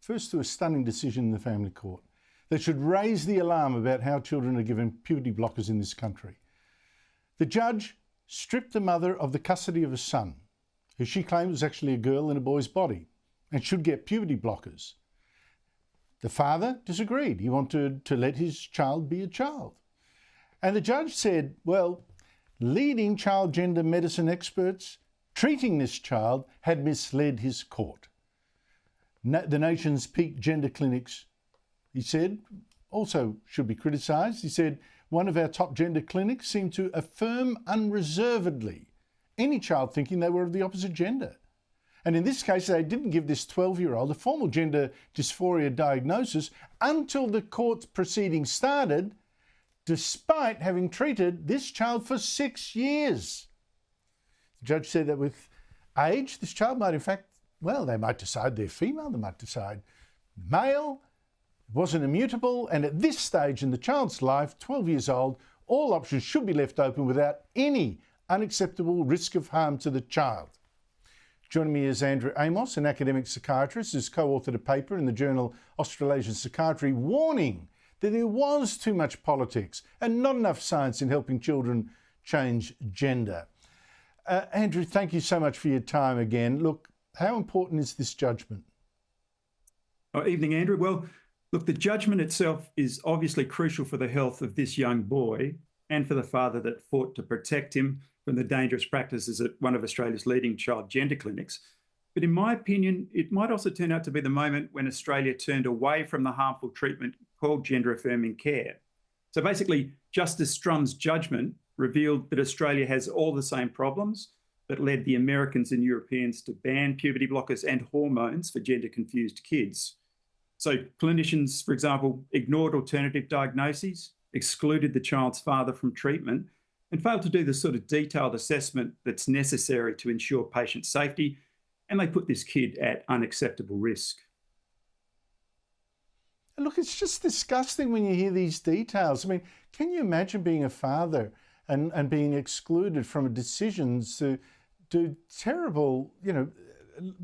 first to a stunning decision in the family court that should raise the alarm about how children are given puberty blockers in this country. The judge stripped the mother of the custody of a son, who she claimed was actually a girl in a boy's body and should get puberty blockers. The father disagreed. He wanted to let his child be a child. And the judge said, well, leading child gender medicine experts treating this child had misled his court. The nation's peak gender clinics, he said, also should be criticised. He said, one of our top gender clinics seemed to affirm unreservedly any child thinking they were of the opposite gender. And in this case, they didn't give this 12-year-old a formal gender dysphoria diagnosis until the court proceedings started, despite having treated this child for 6 years. The judge said that with age, this child might in fact, well, they might decide they're female, they might decide male, wasn't immutable, and at this stage in the child's life, 12 years old, all options should be left open without any unacceptable risk of harm to the child. Joining me is Andrew Amos, an academic psychiatrist who's co-authored a paper in the journal Australasian Psychiatry warning that there was too much politics and not enough science in helping children change gender. Andrew, thank you so much for your time again. Look, how important is this judgment? Evening, Andrew. Well, look, the judgment itself is obviously crucial for the health of this young boy and for the father that fought to protect him from the dangerous practices at one of Australia's leading child gender clinics. But in my opinion, it might also turn out to be the moment when Australia turned away from the harmful treatment called gender-affirming care. So basically, Justice Strum's judgment revealed that Australia has all the same problems that led the Americans and Europeans to ban puberty blockers and hormones for gender-confused kids. So clinicians, for example, ignored alternative diagnoses, excluded the child's father from treatment, and failed to do the sort of detailed assessment that's necessary to ensure patient safety, and they put this kid at unacceptable risk. Look, it's just disgusting when you hear these details. I mean, can you imagine being a father and being excluded from decisions to do terrible,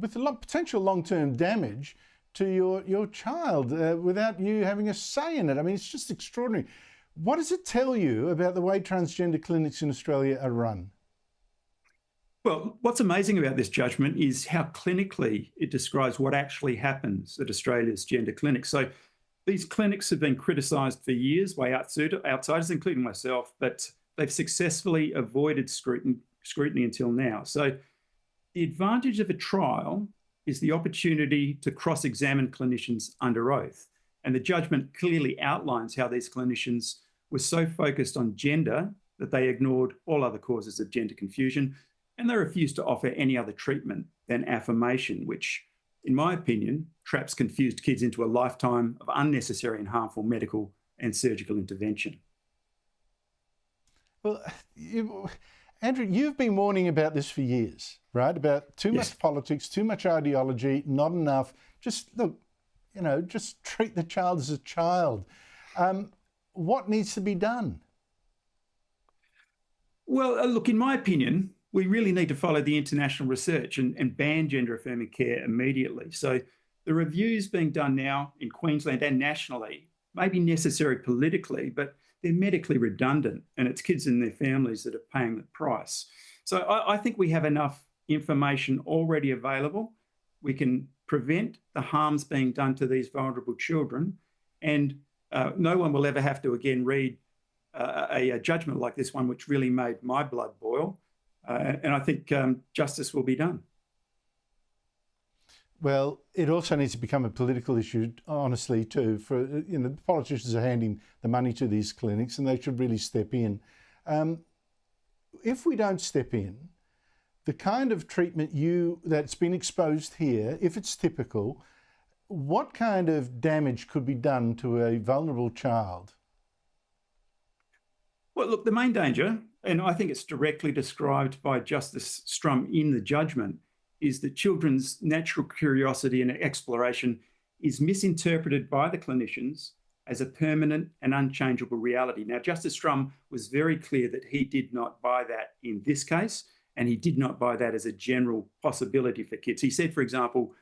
with potential long-term damage to your child without you having a say in it? I mean, it's just extraordinary. What does it tell you about the way transgender clinics in Australia are run? Well, what's amazing about this judgment is how clinically it describes what actually happens at Australia's gender clinics. So these clinics have been criticised for years by outsiders, including myself, but they've successfully avoided scrutiny until now. So the advantage of a trial is the opportunity to cross-examine clinicians under oath. And the judgment clearly outlines how these clinicians were so focused on gender that they ignored all other causes of gender confusion, and they refused to offer any other treatment than affirmation, which, in my opinion, traps confused kids into a lifetime of unnecessary and harmful medical and surgical intervention. Well, Andrew, you've been warning about this for years, right? About too much politics, too much ideology, not enough. Just look, just treat the child as a child. What needs to be done? Well, look, in my opinion, we really need to follow the international research and ban gender-affirming care immediately. So the reviews being done now in Queensland and nationally may be necessary politically, but they're medically redundant, and it's kids and their families that are paying the price. So I think we have enough information already available. We can prevent the harms being done to these vulnerable children, and no one will ever have to again read a judgment like this one, which really made my blood boil. And I think justice will be done. Well, it also needs to become a political issue, honestly, too. For the politicians are handing the money to these clinics, and they should really step in. If we don't step in, the kind of treatment that's been exposed here, if it's typical, what kind of damage could be done to a vulnerable child? Well, look, the main danger, and I think it's directly described by Justice Strum in the judgment, is that children's natural curiosity and exploration is misinterpreted by the clinicians as a permanent and unchangeable reality. Now, Justice Strum was very clear that he did not buy that in this case, and he did not buy that as a general possibility for kids. He said, for example,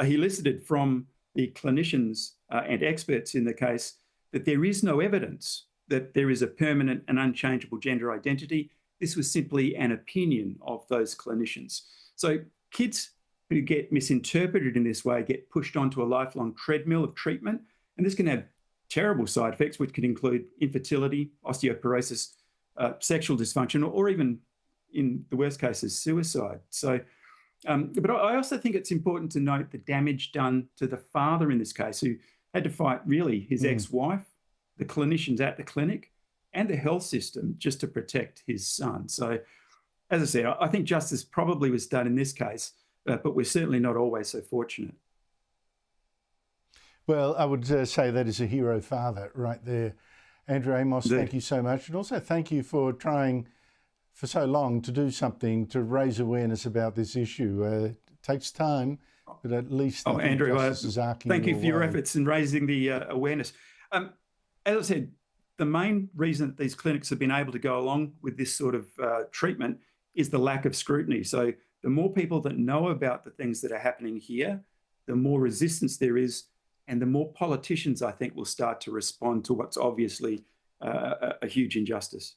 he elicited from the clinicians and experts in the case that there is no evidence that there is a permanent and unchangeable gender identity. This was simply an opinion of those clinicians. So kids who get misinterpreted in this way get pushed onto a lifelong treadmill of treatment, and this can have terrible side effects, which could include infertility, osteoporosis, sexual dysfunction, or even, in the worst cases, suicide. So, but I also think it's important to note the damage done to the father in this case, who had to fight really his ex-wife, the clinicians at the clinic, and the health system just to protect his son. So, as I said, I think justice probably was done in this case, but we're certainly not always so fortunate. Well, I would say that is a hero father right there. Andrew Amos, Indeed. Thank you so much. And also thank you for trying for so long to do something to raise awareness about this issue. It takes time, but at least Andrew, thank you for your way. efforts in raising the awareness. As I said, the main reason that these clinics have been able to go along with this sort of treatment is the lack of scrutiny. So the more people that know about the things that are happening here, the more resistance there is, and the more politicians, I think, will start to respond to what's obviously a huge injustice.